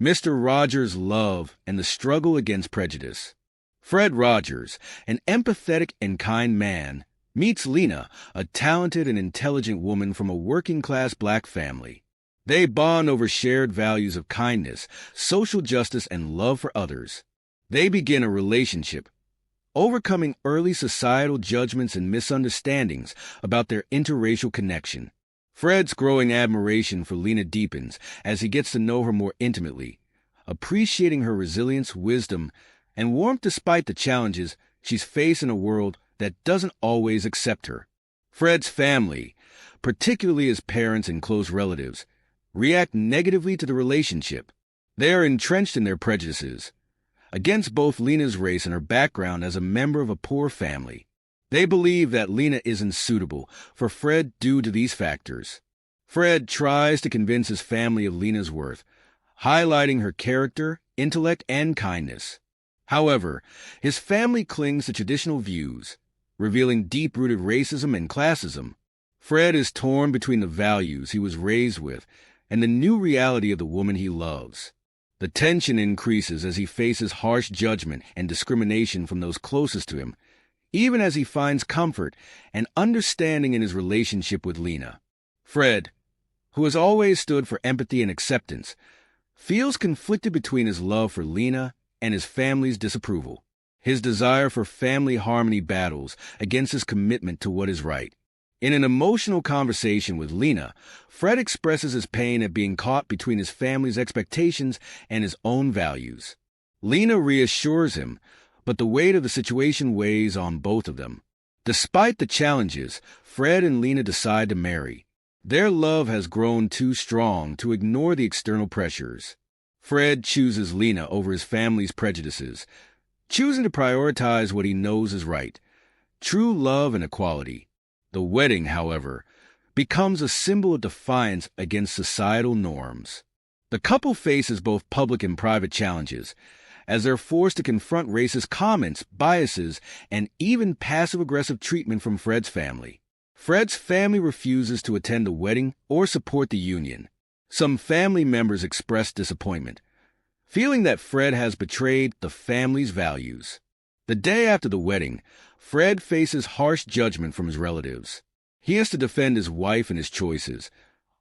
Mr. Rogers' love and the struggle against prejudice. Fred Rogers, an empathetic and kind man, meets Lena, a talented and intelligent woman from a working-class black family. They bond over shared values of kindness, social justice, and love for others. They begin a relationship, overcoming early societal judgments and misunderstandings about their interracial connection. Fred's growing admiration for Lena deepens as he gets to know her more intimately, appreciating her resilience, wisdom, and warmth despite the challenges she's faced in a world that doesn't always accept her. Fred's family, particularly his parents and close relatives, react negatively to the relationship. They are entrenched in their prejudices against both Lena's race and her background as a member of a poor family. They believe that Lena isn't suitable for Fred due to these factors. Fred tries to convince his family of Lena's worth, highlighting her character, intellect, and kindness. However, his family clings to traditional views, revealing deep-rooted racism and classism. Fred is torn between the values he was raised with and the new reality of the woman he loves. The tension increases as he faces harsh judgment and discrimination from those closest to him, even as he finds comfort and understanding in his relationship with Lena. Fred, who has always stood for empathy and acceptance, feels conflicted between his love for Lena and his family's disapproval. His desire for family harmony battles against his commitment to what is right. In an emotional conversation with Lena, Fred expresses his pain at being caught between his family's expectations and his own values. Lena reassures him, but the weight of the situation weighs on both of them. Despite the challenges, Fred and Lena decide to marry. Their love has grown too strong to ignore the external pressures. Fred chooses Lena over his family's prejudices, choosing to prioritize what he knows is right, true love and equality. The wedding, however, becomes a symbol of defiance against societal norms. The couple faces both public and private challenges, as they're forced to confront racist comments, biases, and even passive-aggressive treatment from Fred's family. Fred's family refuses to attend the wedding or support the union. Some family members express disappointment, feeling that Fred has betrayed the family's values. The day after the wedding, Fred faces harsh judgment from his relatives. He has to defend his wife and his choices,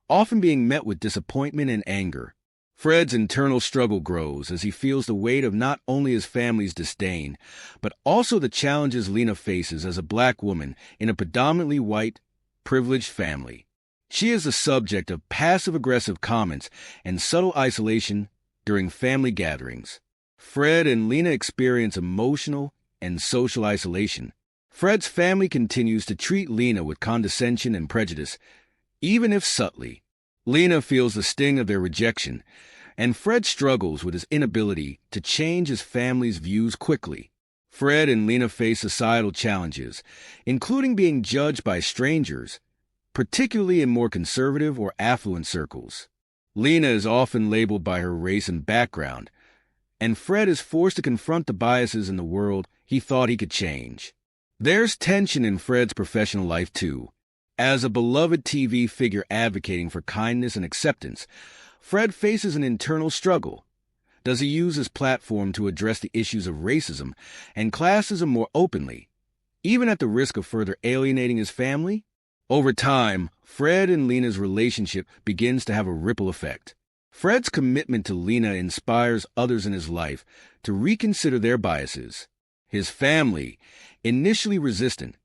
often being met with disappointment and anger. Fred's internal struggle grows as he feels the weight of not only his family's disdain, but also the challenges Lena faces as a black woman in a predominantly white, privileged family. She is the subject of passive-aggressive comments and subtle isolation during family gatherings. Fred and Lena experience emotional and social isolation. Fred's family continues to treat Lena with condescension and prejudice, even if subtly. Lena feels the sting of their rejection, and Fred struggles with his inability to change his family's views quickly. Fred and Lena face societal challenges, including being judged by strangers, particularly in more conservative or affluent circles. Lena is often labeled by her race and background, and Fred is forced to confront the biases in the world he thought he could change. There's tension in Fred's professional life, too. As a beloved TV figure advocating for kindness and acceptance, Fred faces an internal struggle. Does he use his platform to address the issues of racism and classism more openly, even at the risk of further alienating his family? Over time, Fred and Lena's relationship begins to have a ripple effect. Fred's commitment to Lena inspires others in his life to reconsider their biases. His family, initially resistant,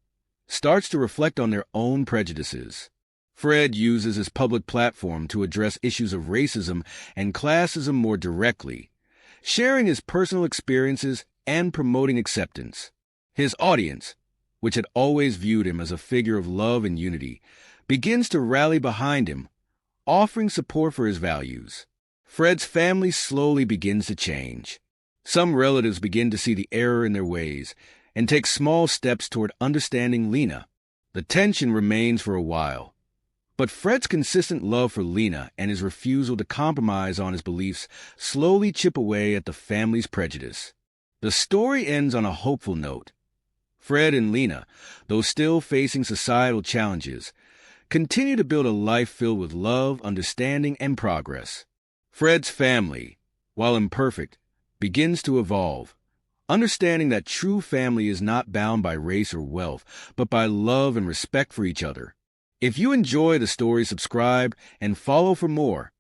starts to reflect on their own prejudices. Fred uses his public platform to address issues of racism and classism more directly, sharing his personal experiences and promoting acceptance. His audience, which had always viewed him as a figure of love and unity, begins to rally behind him, offering support for his values. Fred's family slowly begins to change. Some relatives begin to see the error in their ways and take small steps toward understanding Lena. The tension remains for a while, but Fred's consistent love for Lena and his refusal to compromise on his beliefs slowly chip away at the family's prejudice. The story ends on a hopeful note. Fred and Lena, though still facing societal challenges, continue to build a life filled with love, understanding, and progress. Fred's family, while imperfect, begins to evolve, understanding that true family is not bound by race or wealth, but by love and respect for each other. If you enjoy the story, subscribe and follow for more.